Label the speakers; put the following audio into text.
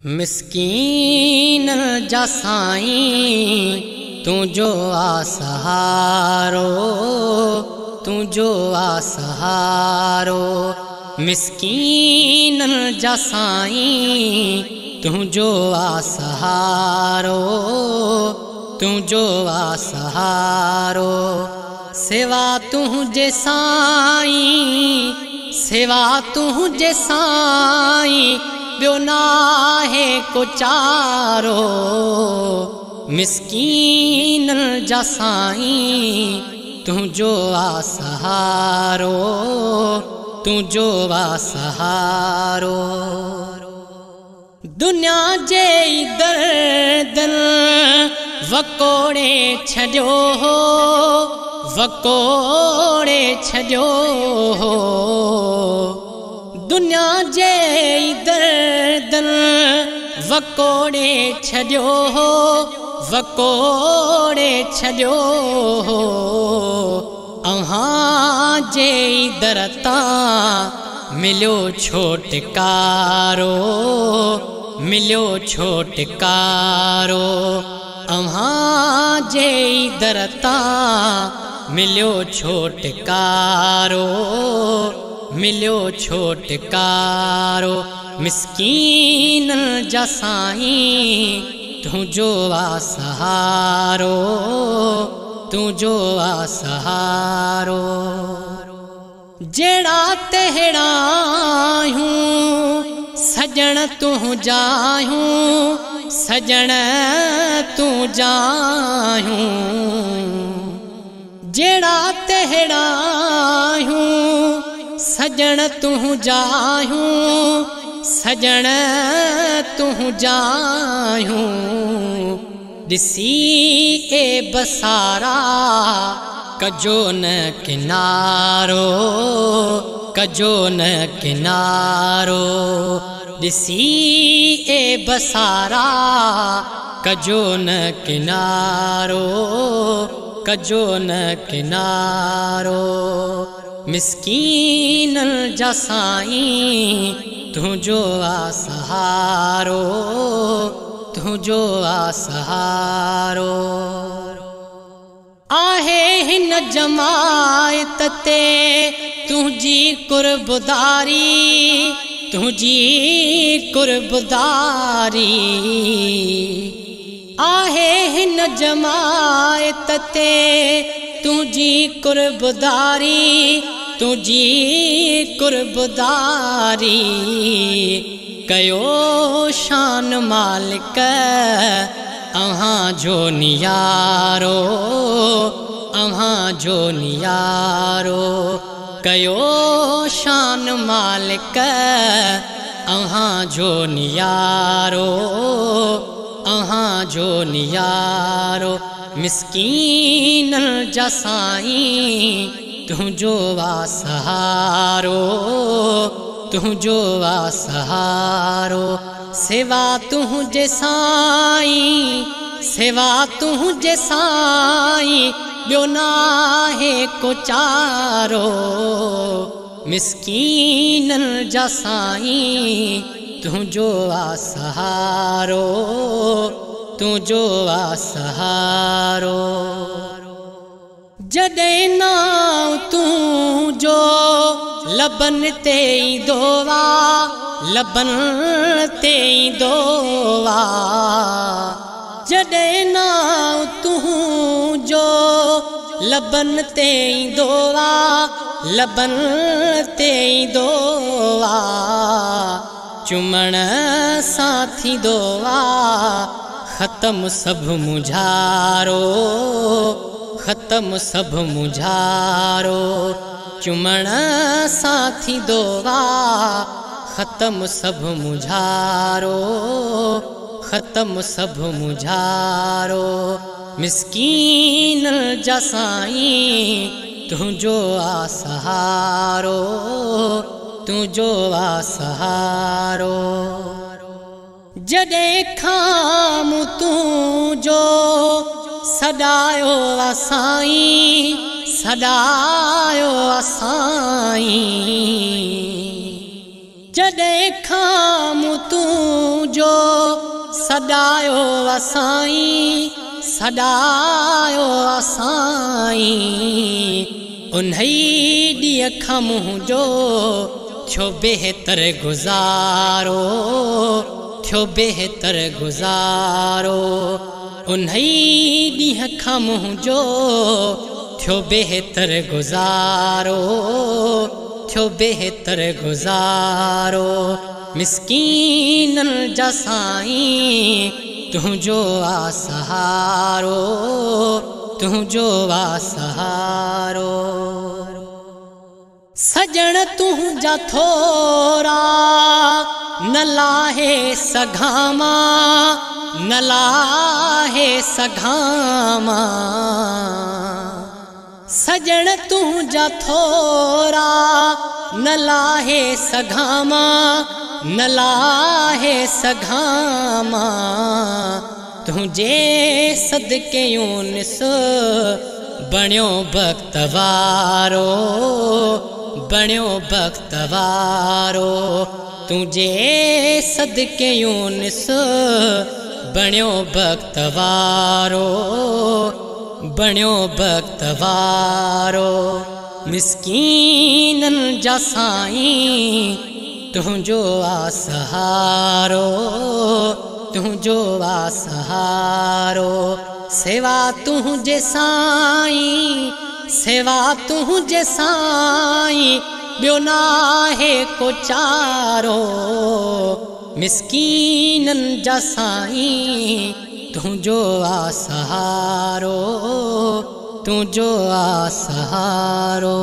Speaker 1: मिस्कीन जा साईं तुझो आसहारो, तुझो आसहारो। मिस्कीन जा साईं तुझो आसहारो, तुझो आसहारो। सेवा तुझे साईं, सेवा तुझे साईं, ॿियो नाहे को चारो। मिस्कीन जा साईं तुझो आसहारो, तुझो आसहारो। दुनिया जे दर्दन वकोड़े छॾियो हो, वकोड़े छॾियो हो। दुनिया जे दर्दन वकोड़े छॾियो हो, वकोड़े छॾियो हो। अहां जे दर तां मिलियो छोटकारो, मिलियो छोटकारो। अहां जे दर तां मिलियो छोटकारो, मिलियो छोटकारो। मिस्कीन जा साईं तुझो आसहारो, तुझो आसहारो। जेड़ा तेड़ा हूँ सजण तुझा हूँ, सजण तुझा हूँ। जेड़ा तेड़ा हूँ सजण तुझा हूँ, सजण तुझा हूँ। ॾिसी ए बसारा कजो न किनारो, कजो न किनारो। ॾिसी ए बसारा कजो न किनारो, कजो न किनारो। मिस्कीन जा साईं तुझो आसहारो, तुझो आसहारो। आहे हिन जमायत ते तुझी कुर्बदारी, तुझी कुर्बदारी। आहे हिन जमायत ते तुझी कुर्बदारी, तुझी कुर्बदारी। कयो शान मालिक अहां जो नियारो, अहां जो नियारो। कयो शान मालिक अहां जो नियारो, अहां जो नियारो। मिस्कीन जा साईं तुझो आसहारो, तुझो आसहारो। सेवा तुझे साईं, सेवा तुझे साईं, ॿियो नाहे को चारो। मिस्कीन जा साईं तुझो आसहारो, तुझो आसहारो। जॾहिं नाम तुझो लबन ते ईंदो आ, लबन ते ईंदो आ। जॾहिं नाम तुझो लबन ते ईंदो आ, लबन ते ईंदो आ। चुमण सां थींदो आ ख़त्म सभु मुझारो, ख़त्म सभु मुझारो। चुमण सां थींदो आ ख़त्म सभु मुझारो, ख़त्म सभु मुझारो। मिस्कीन जा साईं तुझो आसहारो, तुझो आसहारो। जॾहिं खां मूं तुझो सॾायो आ साईं, सॾायो आ साईं। जॾहिं खां मूं तुझो सदायो असाई सदायो असाई उन्हीं ॾींहं खां मुंहिंजो थियो बेहतर गुज़ारो थियो बेहतर गुज़ारो उन्हीं ॾींहं खां मुंहिंजो थियो बेहतर गुज़ारो थियो बेहतर गुज़ारो मिस्कीननि जा साईं तुंहिंजो आ सहारो तुंहिंजो आ सहारो सजण तुंहिंजा थोरा न लाहे सघामा न लाहे सघामा सजण तुंहिंजा थोरा न लाहे सघामा न लाहे सघामा तुझे सदके यूनिस बणियो बख्तवारो बणियो बख्तवारो तुझे सदके यूनिस बणियो बख्तवारो बणियो बख्तवारो मिस्कीननि जा साईं तुंहिंजो आ सहारो तुंहिंजो आ सहारो सेवा तुंहिंजे साईं सेवा तुंहिंजे साईं ॿियो नाहे को चारो मिस्कीननि जा साईं तुंहिंजो आ सहारो तुंहिंजो आ सहारो।